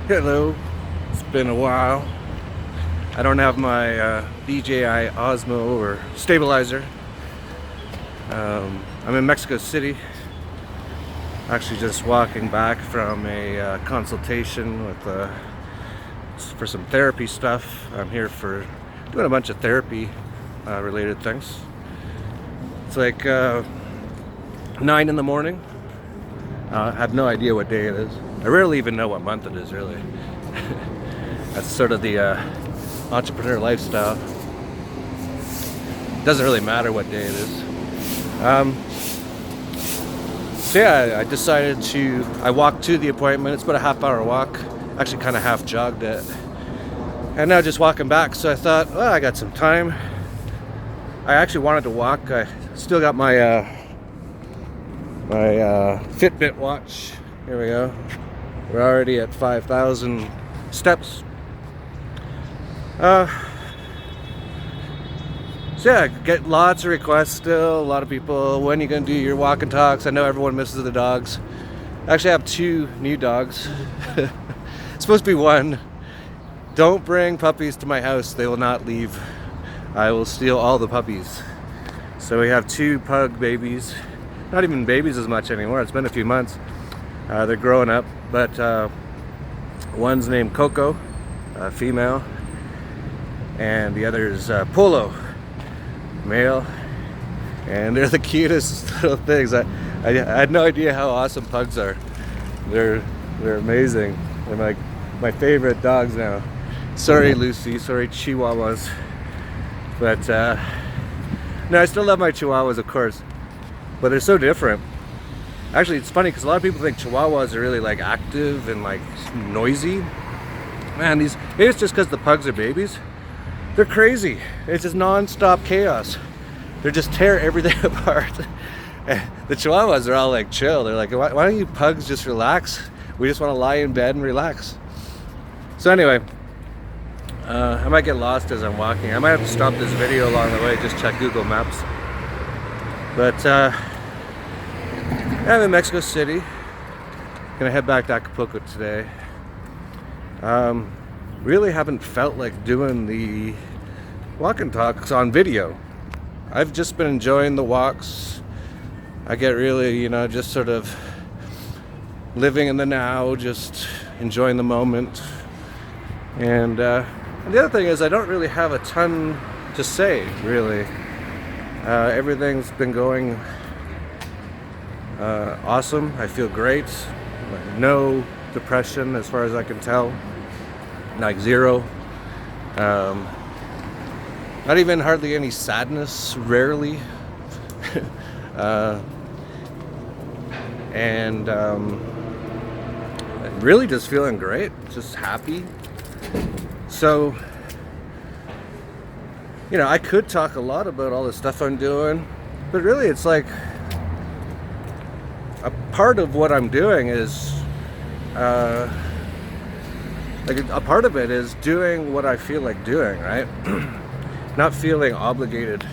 Hello, it's been a while. I don't have my DJI Osmo or stabilizer. I'm in Mexico City. Actually, just walking back from a consultation with for some therapy stuff. I'm here for doing a bunch of therapy related things. It's like 9 in the morning. I have no idea what day it is. I rarely even know what month it is, really. That's sort of the entrepreneur lifestyle. Doesn't really matter what day it is. So yeah, I walked to the appointment. It's about a half-hour walk. Actually, kind of half jogged it. And now just walking back. So I thought, well, I got some time. I actually wanted to walk. I still got my Fitbit watch. Here we go. We're already at 5,000 steps. So yeah, get lots of requests still. A lot of people, when are you going to do your walk and talks? I know everyone misses the dogs. Actually, I have 2 new dogs. It's supposed to be 1. Don't bring puppies to my house. They will not leave. I will steal all the puppies. So we have 2 pug babies. Not even babies as much anymore. It's been a few months. They're growing up, but one's named Coco, female, and the other is Polo, male. And they're the cutest little things. I had no idea how awesome pugs are. They're amazing. They're like my favorite dogs now. Sorry, Lucy. Sorry, Chihuahuas. But no, I still love my Chihuahuas, of course. But they're so different. Actually, it's funny because a lot of people think Chihuahuas are really like active and like noisy. Man, maybe it's just because the pugs are babies. They're crazy. It's just non-stop chaos. They just tear everything apart. The Chihuahuas are all like chill. They're like, why don't you pugs just relax? We just want to lie in bed and relax. So anyway, I might get lost as I'm walking. I might have to stop this video along the way, just check Google Maps. But I'm in Mexico City. Gonna head back to Acapulco today. Really haven't felt like doing the walk and talks on video. I've just been enjoying the walks. I get really, just sort of living in the now, just enjoying the moment. And the other thing is I don't really have a ton to say, really. Everything's been going awesome. I feel great. No depression as far as I can tell. Like 0. Not even hardly any sadness, rarely. And really just feeling great. Just happy. So, I could talk a lot about all the stuff I'm doing, but really it's like a part of what I'm doing is a part of it is doing what I feel like doing, right? Not feeling obligated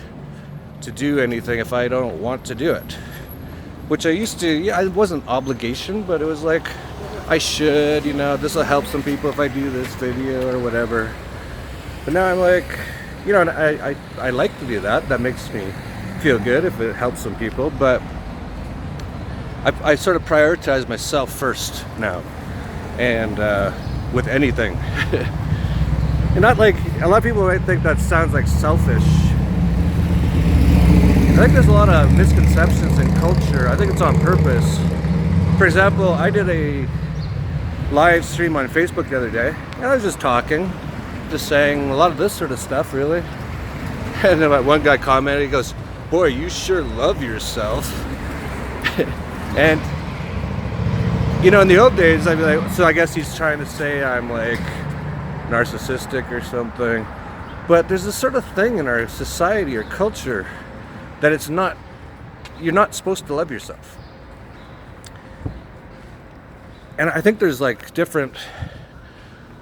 to do anything if I don't want to do it. Which I used to, it wasn't obligation, but it was like, I should, this will help some people if I do this video or whatever. But now I'm like, and I like to do that. That makes me feel good if it helps some people. But I sort of prioritize myself first now. And with anything. And not like, a lot of people might think that sounds like selfish. I think there's a lot of misconceptions in culture. I think it's on purpose. For example, I did a live stream on Facebook the other day, and I was just talking, just saying a lot of this sort of stuff, really. And then one guy commented, he goes, "Boy, you sure love yourself." And in the old days, I'd be like, so I guess he's trying to say I'm like narcissistic or something. But there's this sort of thing in our society or culture that you're not supposed to love yourself. And I think there's like different,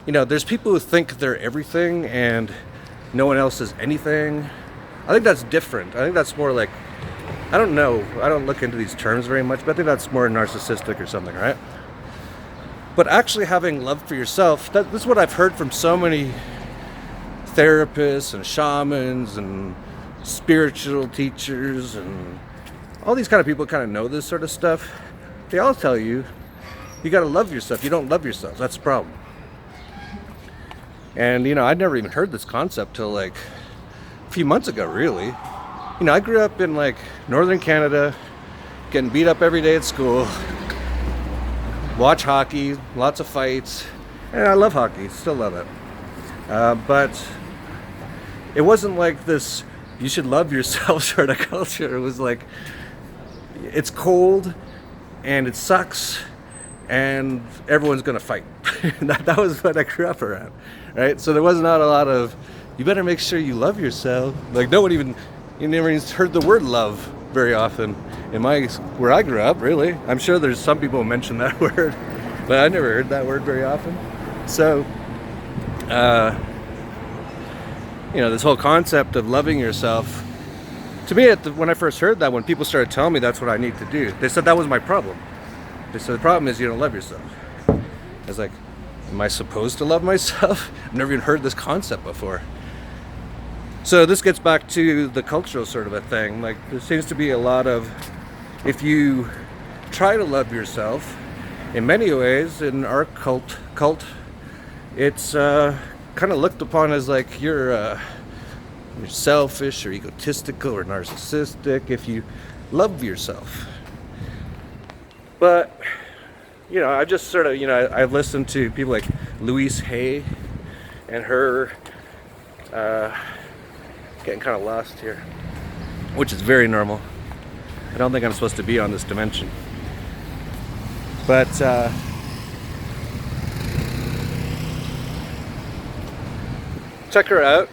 there's people who think they're everything and no one else is anything. I think that's different. I think that's more like, I don't know. I don't look into these terms very much, but I think that's more narcissistic or something, right? But actually having love for yourself, this is what I've heard from so many therapists and shamans and spiritual teachers and all these kind of people kind of know this sort of stuff. They all tell you, you got to love yourself. You don't love yourself. That's the problem. And, I'd never even heard this concept till like a few months ago, really. I grew up in like northern Canada, getting beat up every day at school, watch hockey, lots of fights, and I love hockey, still love it. But it wasn't like this, you should love yourself sort of culture. It was like, it's cold and it sucks and everyone's gonna fight. that was what I grew up around, right? So there was not a lot of, you better make sure you love yourself. Like you never even heard the word love very often where I grew up, really. I'm sure there's some people who mention that word, but I never heard that word very often. So, this whole concept of loving yourself, to me, when I first heard that, when people started telling me that's what I need to do, they said that was my problem. They said the problem is you don't love yourself. I was like, am I supposed to love myself? I've never even heard this concept before. So this gets back to the cultural sort of a thing. Like, there seems to be a lot of, if you try to love yourself, in many ways, in our cult, it's kind of looked upon as like you're selfish or egotistical or narcissistic if you love yourself. But, I just sort of, I've listened to people like Louise Hay and her, getting kind of lost here, which is very normal. I don't think I'm supposed to be on this dimension. But, check her out.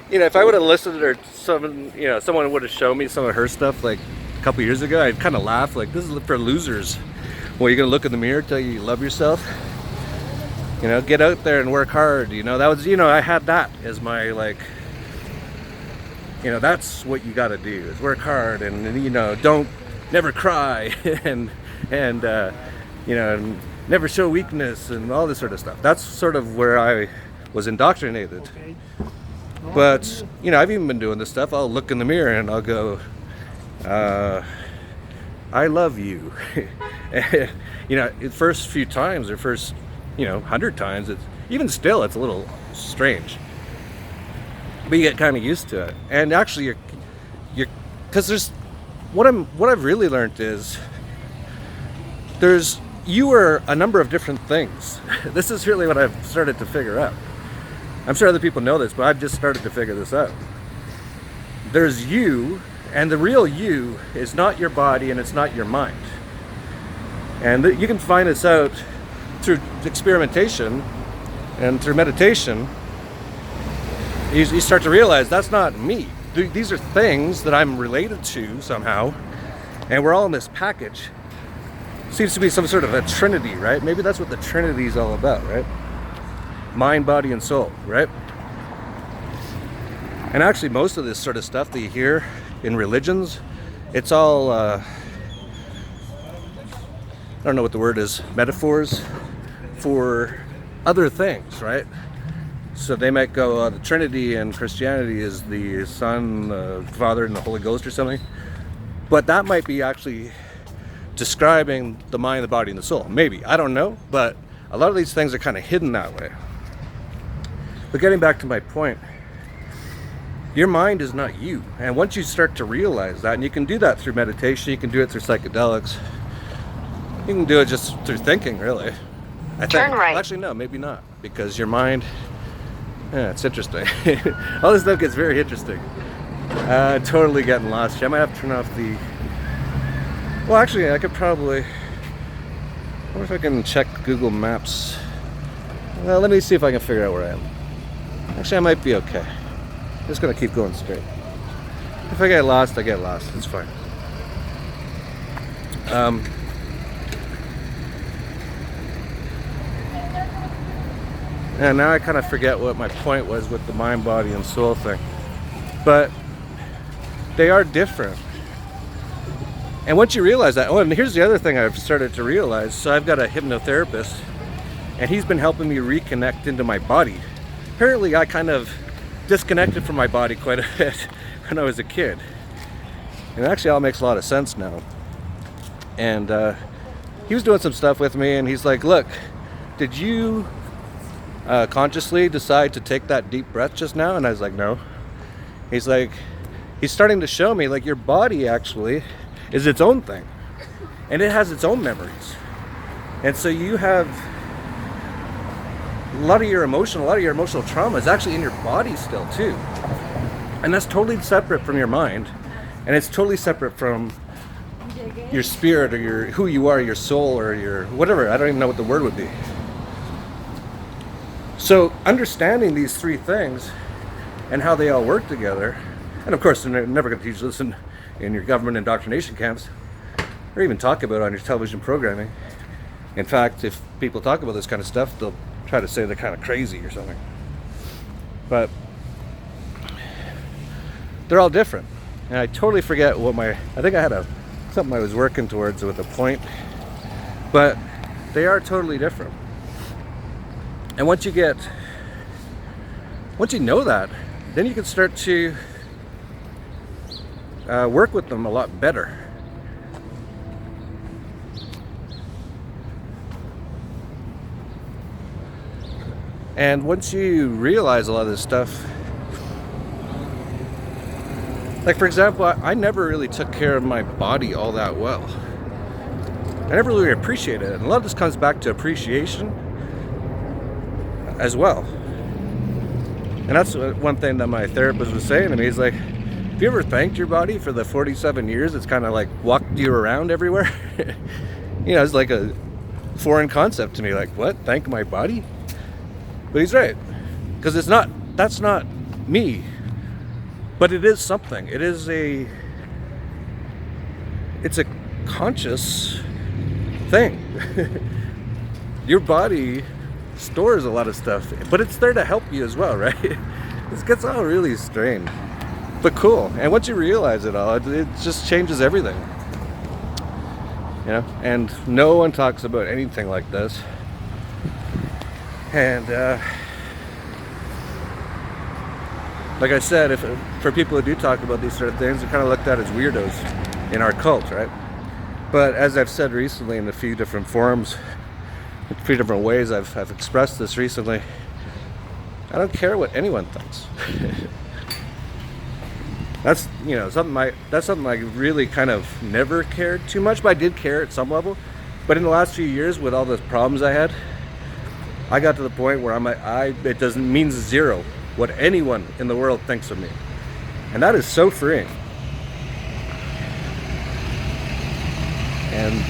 If I would have listened to her, someone would have shown me some of her stuff like a couple years ago, I'd kind of laugh like, this is for losers. Well, you're gonna look in the mirror, tell you love yourself. Get out there and work hard. That was, I had that as my like, that's what you got to do is work hard and don't never cry and never show weakness and all this sort of stuff. That's sort of where I was indoctrinated. But I've even been doing this stuff. I'll look in the mirror and I'll go, I love you. The first few times or first 100 times, it's a little strange. But you get kind of used to it, and actually, you're, because there's what I've really learned is you are a number of different things. This is really what I've started to figure out. I'm sure other people know this, but I've just started to figure this out. There's you, and the real you is not your body, and it's not your mind. And you can find this out through experimentation and through meditation. You start to realize that's not me. These are things that I'm related to somehow, and we're all in this package. Seems to be some sort of a trinity, right? Maybe that's what the Trinity is all about, right? Mind, body, and soul, right? And actually, most of this sort of stuff that you hear in religions, it's all, I don't know what the word is, metaphors for other things, right? So they might go, the Trinity in Christianity is the Son, the Father, and the Holy Ghost or something. But that might be actually describing the mind, the body, and the soul. Maybe. I don't know. But a lot of these things are kind of hidden that way. But getting back to my point, your mind is not you. And once you start to realize that, and you can do that through meditation, you can do it through psychedelics, you can do it just through thinking, really. I think. Turn right. Actually, no, maybe not. Because your mind... Yeah, it's interesting. All this stuff gets very interesting. Totally getting lost. I might have to turn off the... Well, actually, I could probably... I wonder if I can check Google Maps. Well, let me see if I can figure out where I am. Actually, I might be okay. I'm just going to keep going straight. If I get lost, I get lost. It's fine. And now I kind of forget what my point was with the mind, body, and soul thing. But they are different. And once you realize that, oh, and here's the other thing I've started to realize. So I've got a hypnotherapist and he's been helping me reconnect into my body. Apparently I kind of disconnected from my body quite a bit when I was a kid, and it actually all makes a lot of sense now. And he was doing some stuff with me, and he's like, look, did you consciously decide to take that deep breath just now? And I was like, no. He's like, he's starting to show me, like, your body actually is its own thing, and it has its own memories. And so you have a lot of your emotional trauma is actually in your body still too. And that's totally separate from your mind, and it's totally separate from your spirit, or your who you are, your soul, or your whatever. I don't even know what the word would be. So understanding these three things and how they all work together, and of course they're never going to teach this in your government indoctrination camps, or even talk about it on your television programming. In fact, if people talk about this kind of stuff, they'll try to say they're kind of crazy or something. But they're all different, and I totally forget what I think I had something I was working towards with a point, but they are totally different. And once you know that, then you can start to work with them a lot better. And once you realize a lot of this stuff, like for example, I never really took care of my body all that well. I never really appreciated it. And a lot of this comes back to appreciation as well. And that's one thing that my therapist was saying to me. He's like, have you ever thanked your body for the 47 years it's kind of like walked you around everywhere? You know, it's like a foreign concept to me. Like, what? Thank my body? But he's right. Because that's not me. But it is something. It's a conscious thing. Your body stores a lot of stuff, but it's there to help you as well, right? This gets all really strange, but cool. And once you realize it all, it just changes everything. You know, and no one talks about anything like this. And like I said, for people who do talk about these sort of things, they're kind of looked at as weirdos in our cult, right? But as I've said recently in a few different forums, in a few different ways I've expressed this recently, I don't care what anyone thinks. That's something I really kind of never cared too much, but I did care at some level. But in the last few years, with all the problems I had, I got to the point where it doesn't mean zero what anyone in the world thinks of me. And that is so freeing. And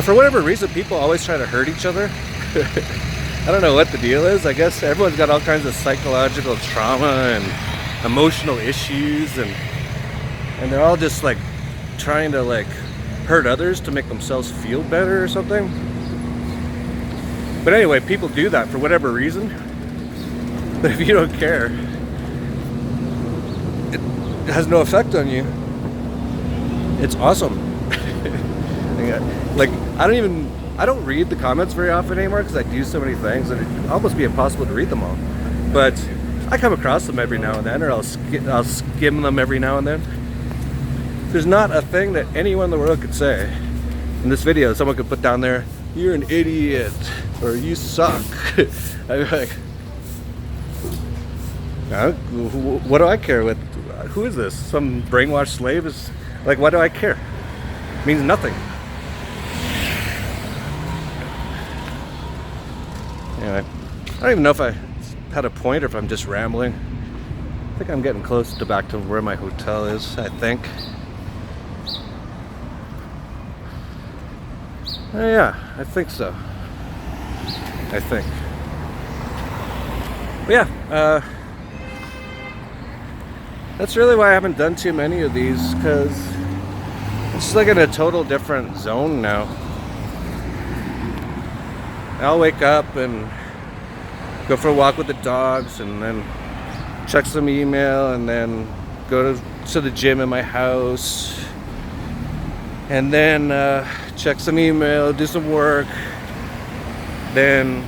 for whatever reason, people always try to hurt each other. I don't know what the deal is. I guess everyone's got all kinds of psychological trauma and emotional issues, and they're all just like trying to like hurt others to make themselves feel better or something. But anyway, people do that for whatever reason. But if you don't care, it has no effect on you. It's awesome. Like, I don't read the comments very often anymore because I do so many things that it'd almost be impossible to read them all. But I come across them every now and then, or I'll skim them every now and then. There's not a thing that anyone in the world could say in this video. Someone could put down there, "You're an idiot," or "You suck." I'd be like, what do I care? Who is this? Some brainwashed slave? Is like, why do I care? It means nothing. Anyway, I don't even know if I had a point or if I'm just rambling. I think I'm getting close to back to where my hotel is, I think. Yeah, I think so. But yeah, that's really why I haven't done too many of these, because it's just like in a total different zone now. I'll wake up and go for a walk with the dogs, and then check some email, and then go to the gym in my house, and then check some email, do some work, then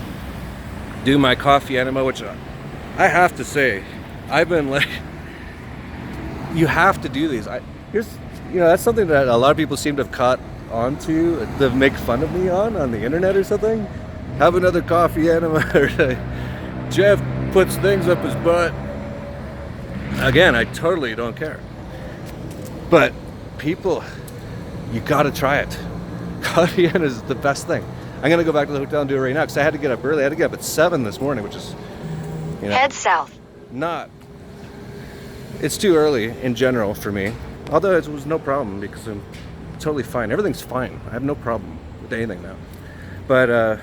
do my coffee enema, which I have to say, I've been like, you have to do these. That's something that a lot of people seem to have caught onto to make fun of me on the internet or something. Have another coffee enema, or Jeff puts things up his butt. Again, I totally don't care. But people, you gotta try it. Coffee enema is the best thing. I'm gonna go back to the hotel and do it right now because I had to get up early. I had to get up at 7 this morning, which is, head south. It's too early in general for me. Although it was no problem because I'm totally fine. Everything's fine. I have no problem with anything now. But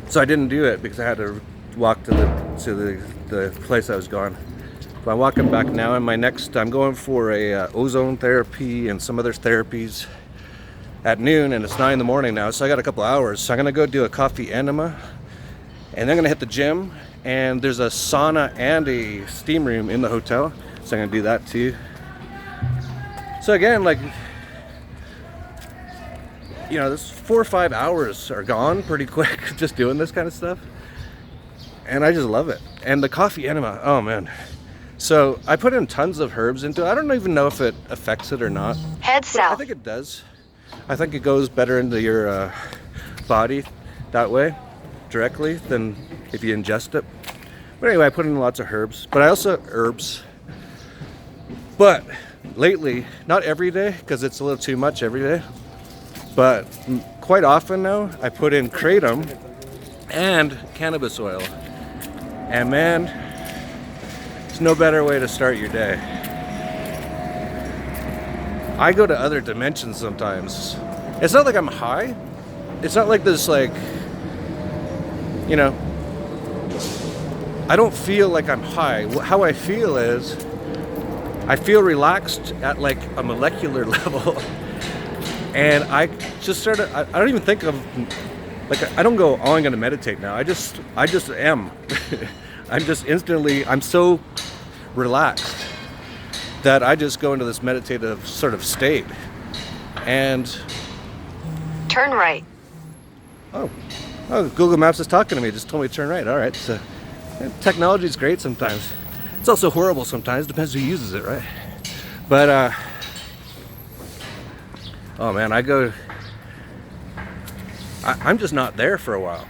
so I didn't do it because I had to walk to the place I was going. But I'm walking back now, and I'm going for a ozone therapy and some other therapies at noon, and it's 9 in the morning now, so I got a couple hours. So I'm gonna go do a coffee enema, and then I'm gonna hit the gym, and there's a sauna and a steam room in the hotel, so I'm gonna do that too. So again, like, this 4 or 5 hours are gone pretty quick just doing this kind of stuff, and I just love it. And the coffee enema, oh man. So I put in tons of herbs into it. I don't even know if it affects it or not. Head south. I think it does. I think it goes better into your body that way, directly, than if you ingest it. But anyway, I put in lots of herbs. But lately, not every day, because it's a little too much every day, but quite often now, I put in kratom and cannabis oil. And man, there's no better way to start your day. I go to other dimensions sometimes. It's not like I'm high. It's not like this, like, I don't feel like I'm high. How I feel is, I feel relaxed at like a molecular level. And I just I don't even think of, like, I don't go, oh, I'm gonna meditate now. I just am. I'm so relaxed that I just go into this meditative sort of state. And turn right. Oh, Google Maps is talking to me. It just told me to turn right. All right. So technology is great sometimes. It's also horrible sometimes. Depends who uses it, right? But oh man, I'm just not there for a while.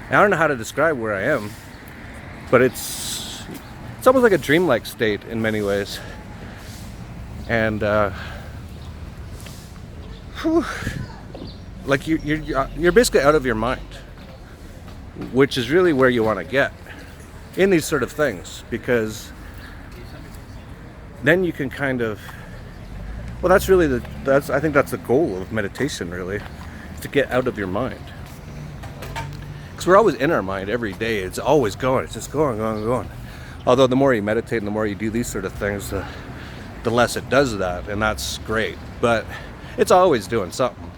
I don't know how to describe where I am, but it's almost like a dreamlike state in many ways. And like you're basically out of your mind, which is really where you want to get in these sort of things, because then you can kind of, well, I think that's the goal of meditation, really, to get out of your mind. Because we're always in our mind every day. It's always going. It's just going. Although the more you meditate and the more you do these sort of things, the less it does that, and that's great. But it's always doing something.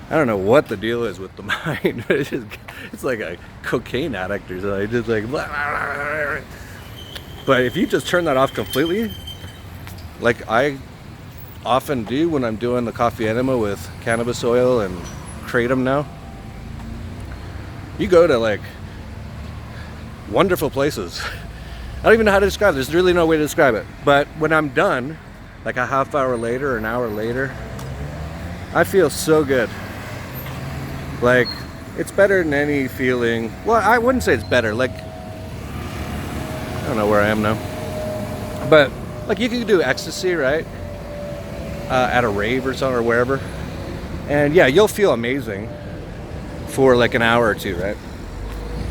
I don't know what the deal is with the mind. It's like a cocaine addict or something. Just like blah, blah, blah. But if you just turn that off completely, like I often do when I'm doing the coffee enema with cannabis oil and kratom now, you go to like wonderful places. I don't even know how to describe it. There's really no way to describe it. But when I'm done, like a half hour later, an hour later, I feel so good. Like, it's better than any feeling. Well, I wouldn't say it's better. Like, I don't know where I am now. But, like, you can do ecstasy, right? At a rave or something, or wherever. And yeah, you'll feel amazing for like an hour or two, right?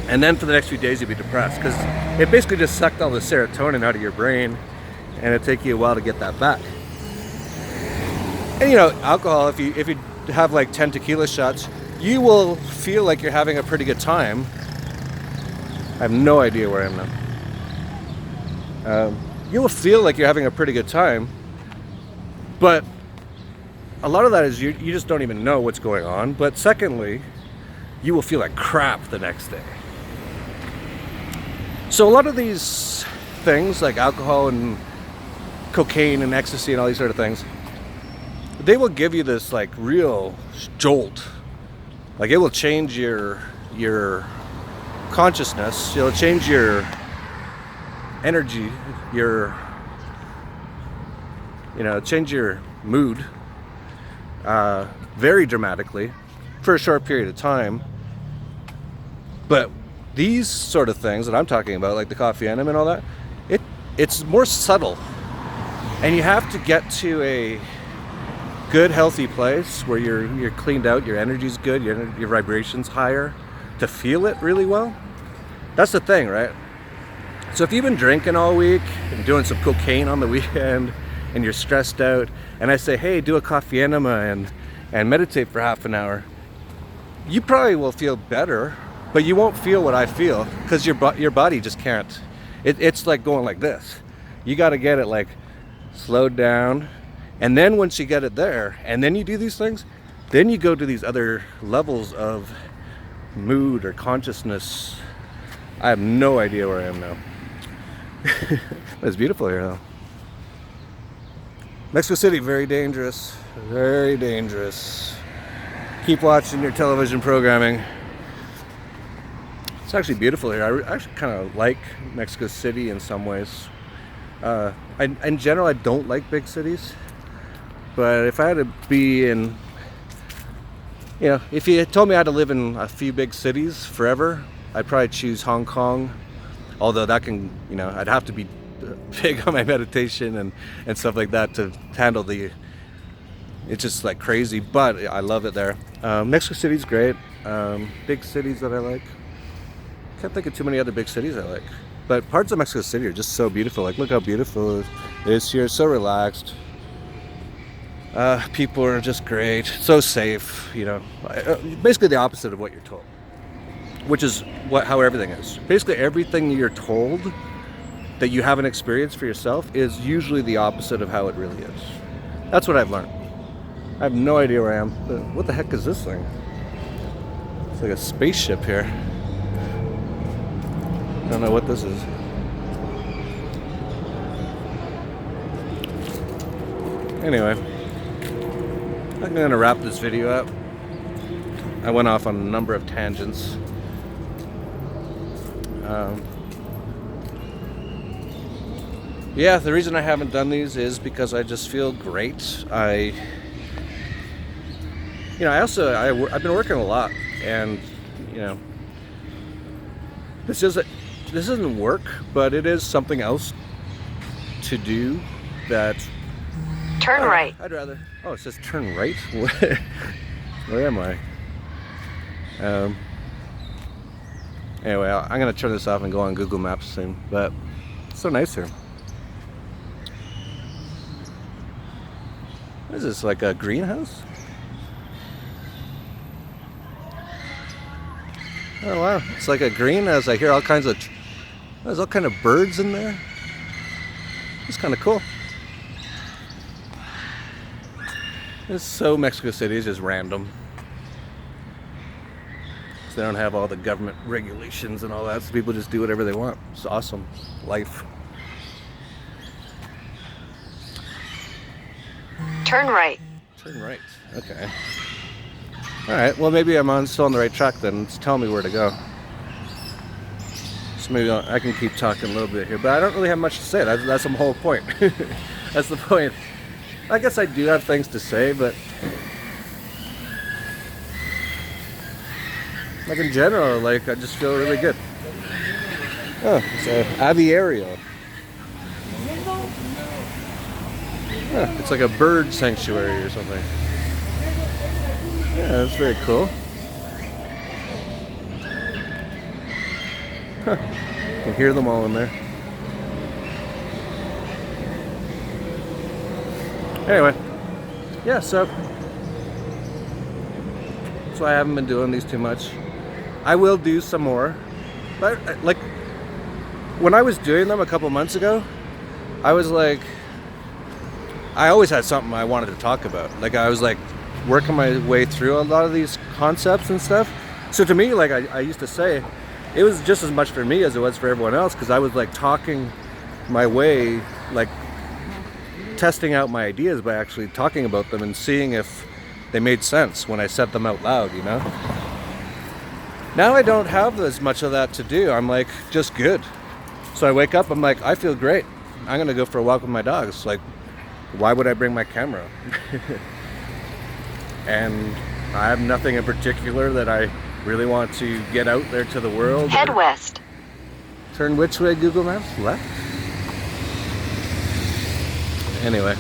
And then for the next few days you'll be depressed, because it basically just sucked all the serotonin out of your brain, and it'll take you a while to get that back. And alcohol, if you have like 10 tequila shots, you will feel like you're having a pretty good time. I have no idea where I am now. You will feel like you're having a pretty good time, but a lot of that is you just don't even know what's going on. But secondly, you will feel like crap the next day. So a lot of these things, like alcohol and cocaine and ecstasy and all these sort of things, they will give you this like real jolt Like it will change your consciousness. It'll change your energy, change your mood very dramatically for a short period of time. But these sort of things that I'm talking about, like the coffee enema and all that, it's more subtle. And you have to get to a good, healthy place where you're cleaned out, your energy's good, your vibration's higher, to feel it really well. That's the thing, right? So if you've been drinking all week and doing some cocaine on the weekend and you're stressed out, and I say, hey, do a coffee enema and meditate for half an hour, you probably will feel better, but you won't feel what I feel because your body just can't. It's like going like this. You got to get it like slowed down, and then once you get it there, and then you do these things, then you go to these other levels of mood or consciousness. I have no idea where I am now. It's beautiful here though. Mexico City, very dangerous. Very dangerous. Keep watching your television programming. It's actually beautiful here. I actually kind of like Mexico City in some ways. In general, I don't like big cities. But if I had to be in, if you had told me I had to live in a few big cities forever, I'd probably choose Hong Kong. Although that can, I'd have to be big on my meditation and stuff like that to handle it's just like crazy, but I love it there. Mexico City's great. Big cities that I like. Can't think of too many other big cities I like. But parts of Mexico City are just so beautiful. Like, look how beautiful it is here. So relaxed. People are just great. So safe, Basically the opposite of what you're told. Which is how everything is. Basically everything you're told that you haven't experienced for yourself is usually the opposite of how it really is. That's what I've learned. I have no idea where I am. But what the heck is this thing? It's like a spaceship here. I don't know what this is. Anyway, I'm gonna wrap this video up. I went off on a number of tangents. Yeah, the reason I haven't done these is because I just feel great. I've been working a lot, and this isn't work, but it is something else to do that. Turn right. I'd rather. Oh, it says turn right. Where am I? Anyway, I'm gonna turn this off and go on Google Maps soon. But it's so nice here. What is this? Like a greenhouse? Oh wow! It's like a greenhouse. I hear all kinds of. There's all kind of birds in there. It's kind of cool. It's so Mexico City is just random. They don't have all the government regulations and all that, so people just do whatever they want. It's awesome. Life. Turn right. Turn right. Okay. Alright, well maybe I'm still on the right track then. It's telling me where to go. So maybe I can keep talking a little bit here, but I don't really have much to say. That's the whole point. That's the point. I guess I do have things to say, but like in general, I just feel really good. Oh, it's a aviario. Oh, it's like a bird sanctuary or something. Yeah, that's very cool. Huh. You can hear them all in there. Anyway, yeah, so that's why I haven't been doing these too much. I will do some more, but like when I was doing them a couple months ago, I was like, I always had something I wanted to talk about. Like I was like working my way through a lot of these concepts and stuff. So to me, like I used to say, it was just as much for me as it was for everyone else, because I was like talking my way, like testing out my ideas by actually talking about them and seeing if they made sense when I said them out loud, Now I don't have as much of that to do. I'm like, just good. So I wake up, I'm like, I feel great. I'm gonna go for a walk with my dogs. Like, why would I bring my camera? And I have nothing in particular that I really want to get out there to the world. Head west. Turn which way, Google Maps? Left? Anyway.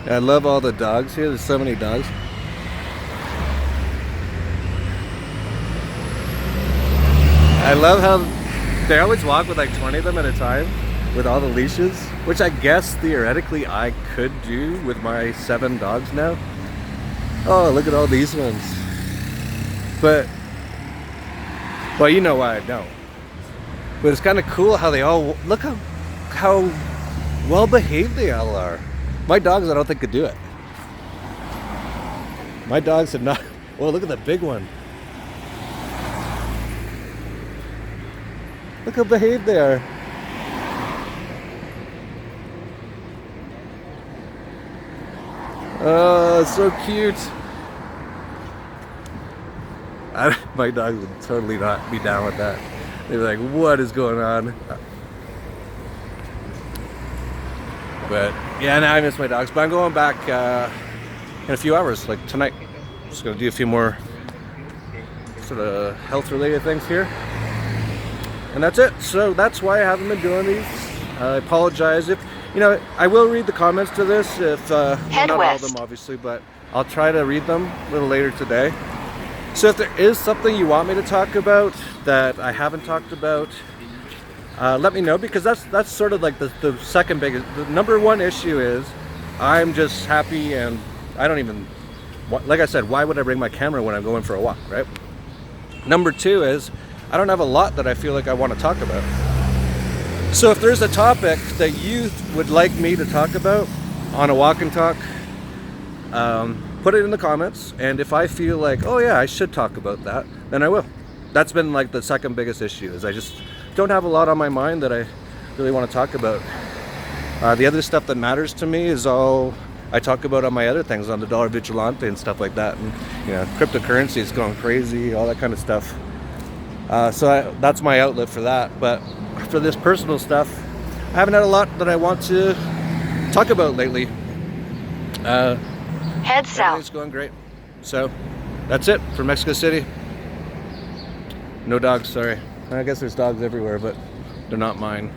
I love all the dogs here. There's so many dogs. I love how they always walk with like 20 of them at a time with all the leashes, which I guess theoretically I could do with my 7 dogs now. Oh, look at all these ones. But, well, you know why I don't. But it's kind of cool how they all, look how well behaved they all are. My dogs, I don't think could do it. My dogs have not, well, look at the big one. Look how behaved they are. Oh, so cute. My dogs would totally not be down with that. They'd be like, what is going on? But yeah, now I miss my dogs. But I'm going back in a few hours, like tonight. Just gonna do a few more sort of health related things here. And that's it. So that's why I haven't been doing these. I apologize if, you know, I will read the comments to this if, well, not all of them obviously, but I'll try to read them a little later today. So if there is something you want me to talk about that I haven't talked about, let me know, because that's sort of like the second biggest, the number one issue is I'm just happy, and I don't even, like I said, why would I bring my camera when I'm going for a walk, right? Number two is I don't have a lot that I feel like I want to talk about. So if there's a topic that you would like me to talk about on a walk and talk, put it in the comments, and if I feel like, oh yeah, I should talk about that, then I will. That's been like the second biggest issue, is I just don't have a lot on my mind that I really want to talk about. The other stuff that matters to me is all I talk about on my other things, on the Dollar Vigilante and stuff like that, and you know, cryptocurrency is going crazy, all that kind of stuff. That's my outlet for that. But for this personal stuff, I haven't had a lot that I want to talk about lately. Head south. Everything's going great. So that's it for Mexico City. No dogs, sorry. I guess there's dogs everywhere, but they're not mine.